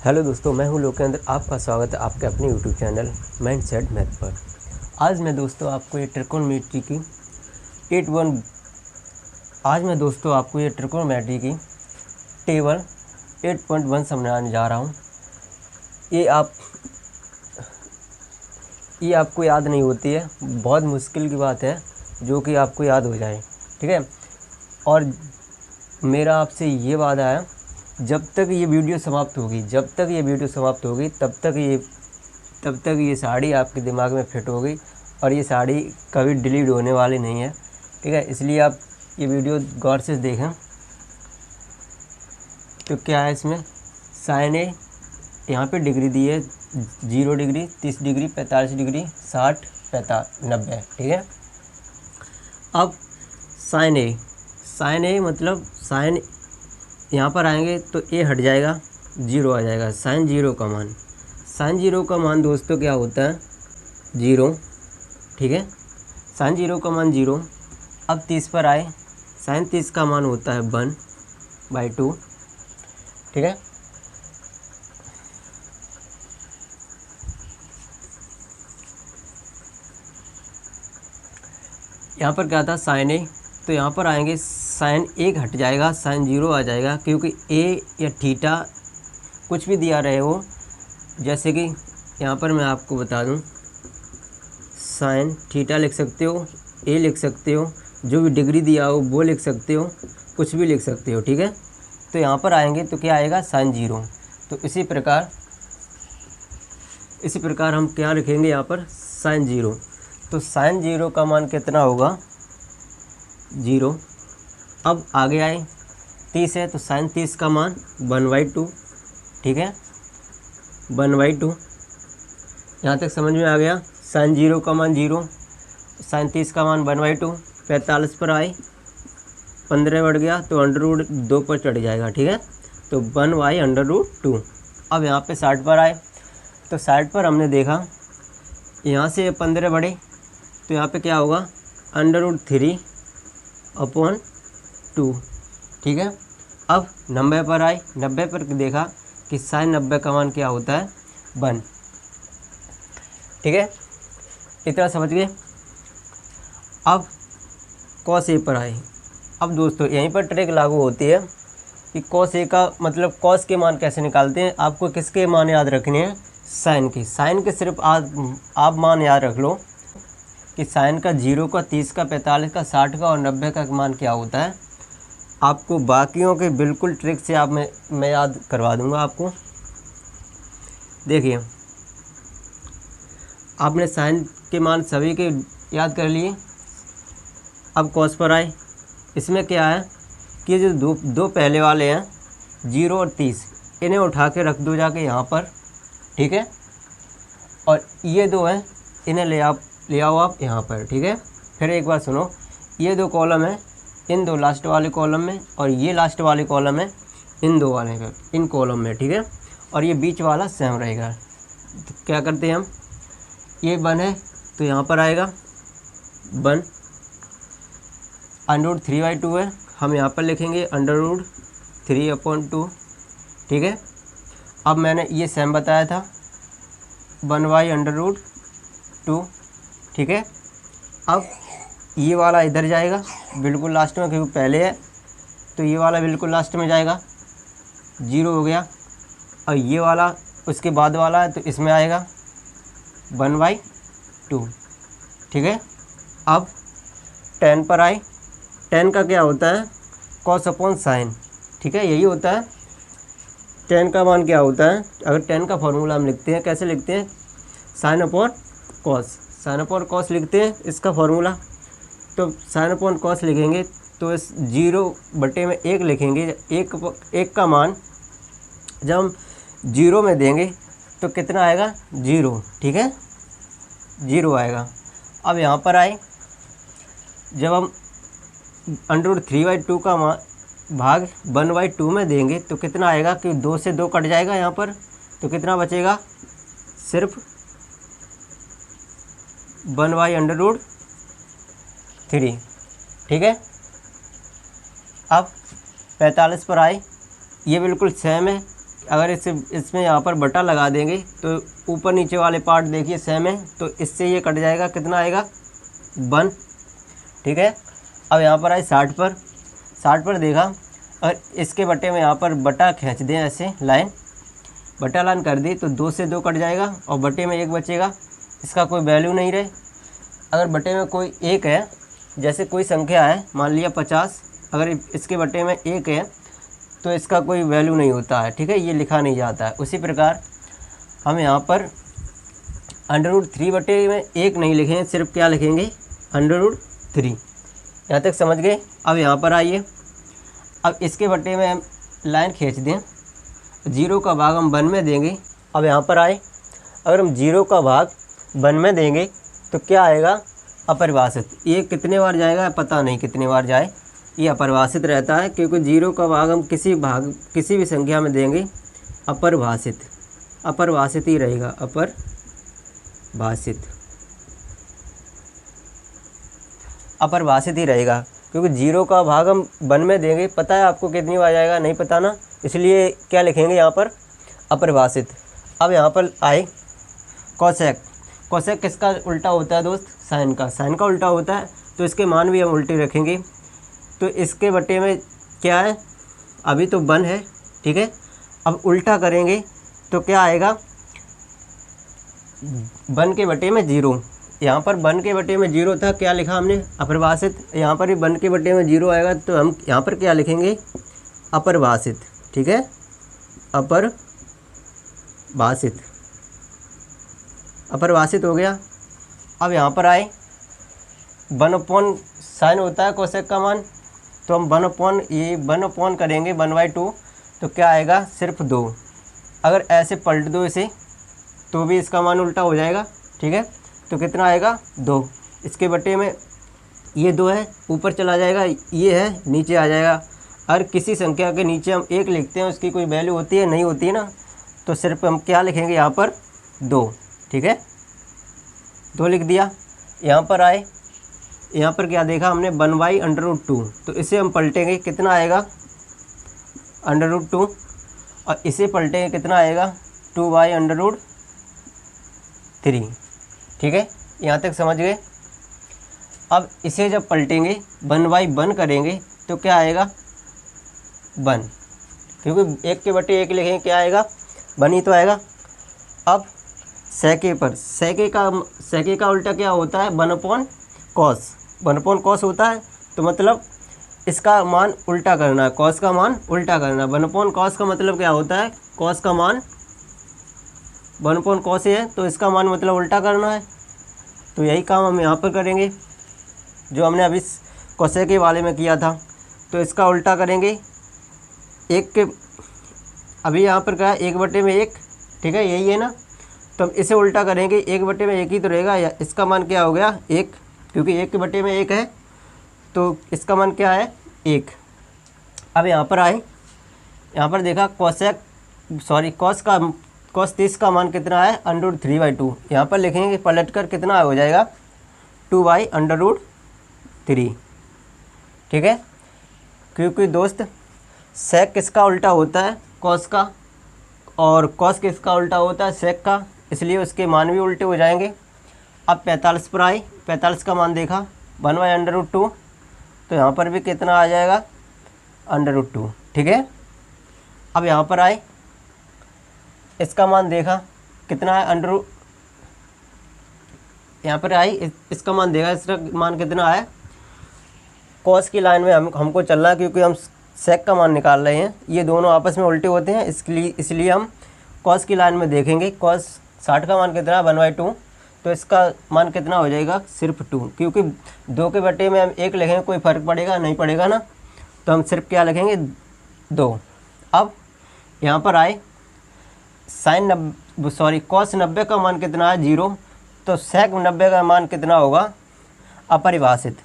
Hello दोस्तों, मैं हूं लोकेंद्र। आपका स्वागत है आपके अपने यूट्यूब चैनल माइंडसेट मैथ पर। आज मैं दोस्तों आपको ये ट्रिकोनोमेट्री की टेबल 8.1 समझाने जा रहा हूं। ये आपको याद नहीं होती है, बहुत मुश्किल की बात है जो कि आपको याद हो जाए, ठीक है। और मेरा आपसे ये वादा है, जब तक ये वीडियो समाप्त होगी तब तक ये साड़ी आपके दिमाग में फिट होगी और ये साड़ी कभी डिलीट होने वाली नहीं है, ठीक है। इसलिए आप ये वीडियो गौर से देखें। तो क्या है इसमें, साइन ए यहाँ पे डिग्री दी है 0 डिग्री, 30 डिग्री, 45 डिग्री, 60, 90, ठीक है। अब साइन ए मतलब साइन यहाँ पर आएंगे तो ए हट जाएगा, 0 आ जाएगा। साइन जीरो का मान दोस्तों क्या होता है, 0, ठीक है। साइन 0 का मान 0। अब 30 पर आए, साइन 30 का मान होता है 1/2, ठीक है। यहाँ पर क्या था, साइन ए, तो यहाँ पर आएंगे साइन 1 हट जाएगा, साइन 0 आ जाएगा, क्योंकि ए या थीटा कुछ भी दिया रहे हो। जैसे कि यहाँ पर मैं आपको बता दूँ, साइन थीटा लिख सकते हो, ए लिख सकते हो, जो भी डिग्री दिया हो वो लिख सकते हो, कुछ भी लिख सकते हो, ठीक है। तो यहाँ पर आएंगे तो क्या आएगा, साइन 0। तो इसी प्रकार हम क्या लिखेंगे यहाँ पर, साइन 0। तो साइन 0 का मान कितना होगा, 0। अब आगे आए, 30 है तो साइन 30 का मान 1/2, ठीक है, 1/2। यहाँ तक समझ में आ गया। साइन 0 का मान 0, साइन 30 का मान 1/2। 45 पर आए, 15 बढ़ गया तो √2 पर चढ़ जाएगा, ठीक है। तो 1/√2। अब यहाँ पे 60 पर आए, तो 60 पर हमने देखा यहाँ से 15 बढ़े तो यहाँ पे क्या होगा, √3/2, ठीक है। अब 90 पर आए, 90 पर देखा कि साइन 90 का मान क्या होता है, 1, ठीक है। इतना समझ गए। अब कॉस ए पर आए। अब दोस्तों यहीं पर ट्रिक लागू होती है कि कॉस ए का मतलब कॉस के मान कैसे निकालते हैं। आपको किसके मान याद रखने हैं, साइन के सिर्फ आप मान याद रख लो कि साइन का 0 का, 30 का, 45 का, 60 का और 90 का मान क्या होता है। आपको बाकियों के बिल्कुल ट्रिक से मैं याद करवा दूंगा आपको। देखिए, आपने साइन के मान सभी के याद कर लिए। अब कॉस पर आए, इसमें क्या है कि जो दो पहले वाले हैं 0 और 30, इन्हें उठा के रख दो जाके यहाँ पर, ठीक है। और ये दो हैं, इन्हें ले आओ आप यहाँ पर, ठीक है। फिर एक बार सुनो, ये 2 कॉलम है इन 2 लास्ट वाले कॉलम में, और ये लास्ट वाले कॉलम है इन 2 वाले में, इन कॉलम में, ठीक है। और ये बीच वाला सेम रहेगा। तो क्या करते हैं हम, ये 1 है तो यहाँ पर आएगा 1, √3/2 है, हम यहाँ पर लिखेंगे √3/2, ठीक है। अब मैंने ये सेम बताया था 1/√2, ठीक है। अब ये वाला इधर जाएगा बिल्कुल लास्ट में, क्योंकि पहले है तो ये वाला बिल्कुल लास्ट में जाएगा, 0 हो गया। और ये वाला उसके बाद वाला है तो इसमें आएगा 1/2, ठीक है। अब 10 पर आए, 10 का क्या होता है, कॉस अपॉन साइन, ठीक है, यही होता है। 10 का मान क्या होता है, अगर 10 का फॉर्मूला हम लिखते हैं, कैसे लिखते हैं, साइन अपॉन कॉस लिखते हैं इसका फॉर्मूला। तो साइन अपॉन कॉस लिखेंगे तो इस 0/1 लिखेंगे। एक का मान जब हम 0 में देंगे तो कितना आएगा, 0, ठीक है, 0 आएगा। अब यहाँ पर आए, जब हम √3/2 का मान भाग 1/2 में देंगे तो कितना आएगा कि 2 से 2 कट जाएगा यहाँ पर, तो कितना बचेगा, सिर्फ 1/√3, ठीक है। अब 45 पर आए, ये बिल्कुल सेम है, अगर इसमें यहाँ पर बटा लगा देंगे तो ऊपर नीचे वाले पार्ट देखिए सेम है, तो इससे ये कट जाएगा, कितना आएगा 1, ठीक है। अब यहाँ पर आए 60 पर, 60 पर देखा, और इसके बटे में यहाँ पर बटा खींच दें, ऐसे लाइन, बटा लाइन कर दी तो 2 से 2 कट जाएगा और बटे में 1 बचेगा, इसका कोई वैल्यू नहीं रहे। अगर बटे में कोई 1 है, जैसे कोई संख्या है मान लिया 50, अगर इसके बटे में 1 है तो इसका कोई वैल्यू नहीं होता है, ठीक है, ये लिखा नहीं जाता है। उसी प्रकार हम यहाँ पर √3 बटे में 1 नहीं लिखेंगे, सिर्फ क्या लिखेंगे √3। यहाँ तक समझ गए। अब यहाँ पर आइए, अब इसके बटे में हम लाइन खींच दें, 0 का भाग हम 1 में देंगे। अब यहाँ पर आए, अगर हम 0 का भाग 1 में देंगे तो क्या आएगा अपरिभाषित। ये कितने बार जाएगा पता नहीं, कितने बार जाए, ये अपरिभाषित रहता है, क्योंकि 0 का भाग हम किसी भी संख्या में देंगे अपरिभाषित, अपरिभाषित ही रहेगा, अपरिभाषित ही रहेगा, क्योंकि 0 का भाग हम 1 में देंगे, पता है आपको कितनी बार जाएगा, नहीं पता ना, इसलिए क्या लिखेंगे यहाँ पर अपरिभाषित। अब यहाँ पर आए कोसेक, कोसेक किसका उल्टा होता है दोस्त, साइन का, साइन का उल्टा होता है, तो इसके मान भी हम उल्टे रखेंगे। तो इसके बटे में क्या है, अभी तो 1 है, ठीक है, अब उल्टा करेंगे तो क्या आएगा 1 के बटे में 0, यहाँ पर 1 के बटे में 0 था, क्या लिखा हमने अपरिभाषित, यहाँ पर भी 1 के बटे में 0 आएगा, तो हम यहाँ पर क्या लिखेंगे अपरिभाषित, ठीक है, अपरिभाषित हो गया। अब यहाँ पर आए 1/, साइन होता है कोसेक का मान, तो हम 1/, करेंगे 1/2, तो क्या आएगा सिर्फ 2। अगर ऐसे पलट दो इसे तो भी इसका मान उल्टा हो जाएगा, ठीक है, तो कितना आएगा 2। इसके बटे में ये 2 है, ऊपर चला जाएगा, ये है नीचे आ जाएगा। अगर किसी संख्या के नीचे हम 1 लिखते हैं, उसकी कोई वैल्यू होती है, नहीं होती है ना, तो सिर्फ हम क्या लिखेंगे यहाँ पर 2, ठीक है, 2 लिख दिया। यहाँ पर आए, यहाँ पर क्या देखा हमने 1/√2, तो इसे हम पलटेंगे, कितना आएगा √2, और इसे पलटेंगे कितना आएगा 2/√3, ठीक है, यहाँ तक समझ गए। अब इसे जब पलटेंगे 1/1 करेंगे तो क्या आएगा 1, क्योंकि 1 के बटे 1 लिखेंगे, क्या आएगा 1 ही तो आएगा। अब सेके पर, सेके का उल्टा क्या होता है 1/cos, 1/cos होता है, तो मतलब इसका मान उल्टा करना है, cos का मान उल्टा करना है। 1/cos का मतलब क्या होता है, cos का मान 1/cos है, तो इसका मान मतलब उल्टा करना है। तो यही काम हम यहाँ पर करेंगे जो हमने अभी कोसेक के वाले में किया था, तो इसका उल्टा करेंगे 1 के, अभी यहाँ पर क्या है 1/1, ठीक है, यही है ना, तो हम इसे उल्टा करेंगे, 1/1 ही तो रहेगा, या इसका मान क्या हो गया 1, क्योंकि 1 के बटे में 1 है, तो इसका मान क्या है 1। अब यहाँ पर आए, यहाँ पर देखा cos 30 का मान कितना है √3/2, यहाँ पर लिखेंगे पलट कर कितना हो जाएगा 2/√3, ठीक है, क्योंकि दोस्त sec किसका उल्टा होता है cos का, और cos किसका उल्टा होता है sec का, इसलिए उसके मान भी उल्टे हो जाएंगे। अब 45 पर आए, 45 का मान देखा 1/√2, तो यहाँ पर भी कितना आ जाएगा √2, ठीक है। अब यहाँ पर आए, इसका मान देखा कितना है यहाँ पर आई, इसका मान देखा, इसका मान कितना है, cos की लाइन में हमको चलना है, क्योंकि हम sec का मान निकाल रहे हैं, ये दोनों आपस में उल्टे होते हैं, इसलिए हम cos की लाइन में देखेंगे। cos 60 का मान कितना है 1/2, तो इसका मान कितना हो जाएगा सिर्फ 2, क्योंकि 2 के बटे में हम 1 लिखेंगे, कोई फ़र्क पड़ेगा नहीं पड़ेगा ना, तो हम सिर्फ क्या लिखेंगे 2। अब यहाँ पर आए cos 90 का मान कितना है 0, तो sec 90 का मान कितना होगा अपरिभाषित,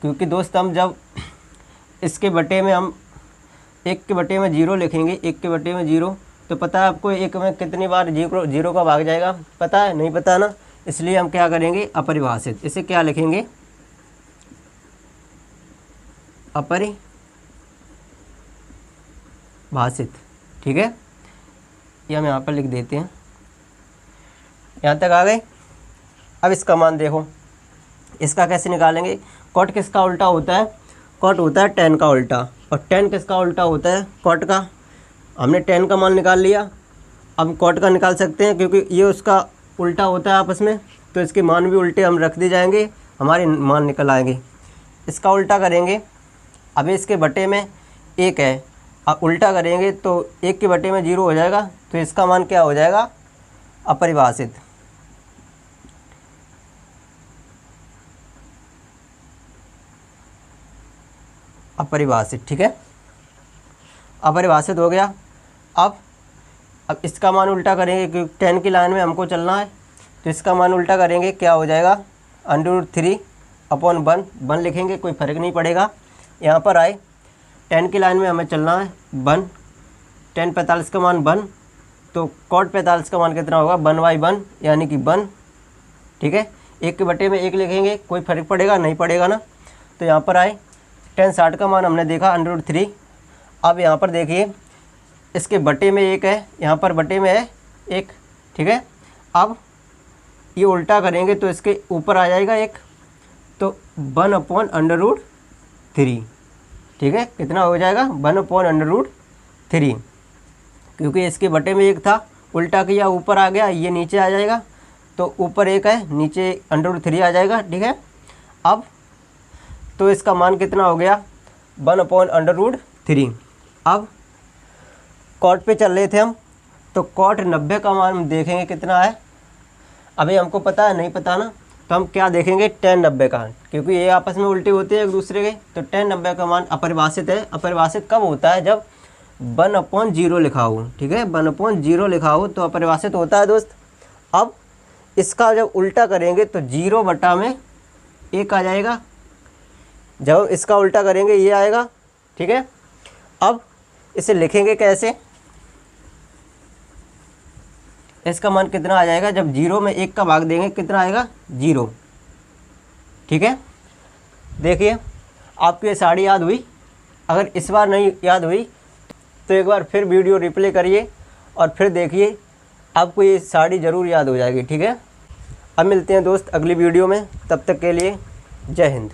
क्योंकि दोस्त हम जब इसके बटे में हम 1 के बटे में 0 लिखेंगे, 1 के बटे में 0, तो पता है आपको 1 में कितनी बार 0 का भाग जाएगा, पता है नहीं पता ना, इसलिए हम क्या करेंगे अपरिभाषित, इसे क्या लिखेंगे अपरिभाषित, ठीक है। ये हम यहाँ पर लिख देते हैं। यहाँ तक आ गए। अब इसका मान देखो, इसका कैसे निकालेंगे। कॉट किसका उल्टा होता है, कॉट होता है tan का उल्टा, और tan किसका उल्टा होता है, कॉट का। हमने tan का मान निकाल लिया, अब कॉट का निकाल सकते हैं क्योंकि ये उसका उल्टा होता है आपस में, तो इसके मान भी उल्टे हम रख दे जाएंगे, हमारे मान निकल आएंगे। इसका उल्टा करेंगे, अभी इसके बटे में 1 है, अब उल्टा करेंगे तो 1 के बटे में 0 हो जाएगा, तो इसका मान क्या हो जाएगा, अपरिभाषित। अपरिभाषित, ठीक है, अपरिभाषित हो गया। अब इसका मान उल्टा करेंगे क्योंकि 10 की लाइन में हमको चलना है, तो इसका मान उल्टा करेंगे, क्या हो जाएगा, √3/1 1 लिखेंगे, कोई फ़र्क नहीं पड़ेगा। यहाँ पर आए 10 की लाइन में हमें चलना है 1, 10 45 का मान 1, तो कॉट 45 का मान कितना होगा, 1/1 यानी कि 1, ठीक है। 1 के बटे में 1 लिखेंगे, कोई फ़र्क पड़ेगा नहीं पड़ेगा ना। तो यहाँ पर आए 10 60 का मान हमने देखा √3। अब यहाँ पर देखिए इसके बटे में 1 है, यहाँ पर बटे में है 1, ठीक है। अब ये उल्टा करेंगे तो इसके ऊपर आ जाएगा 1, तो 1/√3, ठीक है। कितना हो जाएगा, 1/√3, क्योंकि इसके बटे में 1 था, उल्टा किया ऊपर आ गया, ये नीचे आ जाएगा, तो ऊपर 1 है, नीचे √3 आ जाएगा, ठीक है। अब तो इसका मान कितना हो गया, 1/√3। अब कॉट पे चल रहे थे हम, तो कॉट 90 का मान हम देखेंगे कितना है। अभी हमको पता है नहीं पता ना, तो हम क्या देखेंगे, tan 90 का, क्योंकि ये आपस में उल्टे होते हैं एक दूसरे के, तो tan 90 का मान अपरिभाषित है। अपरिभाषित कब होता है, जब 1/0 लिखा हो, ठीक है, 1/0 लिखा हो तो अपरिभाषित होता है दोस्त। अब इसका जब उल्टा करेंगे तो 0/1 आ जाएगा, जब इसका उल्टा करेंगे ये आएगा, ठीक है। अब इसे लिखेंगे कैसे, इसका मान कितना आ जाएगा, जब 0 में 1 का भाग देंगे कितना आएगा, 0, ठीक है। देखिए आपको ये साड़ी याद हुई, अगर इस बार नहीं याद हुई तो एक बार फिर वीडियो रिप्ले करिए और फिर देखिए, आपको ये साड़ी ज़रूर याद हो जाएगी, ठीक है। अब मिलते हैं दोस्त अगली वीडियो में, तब तक के लिए जय हिंद।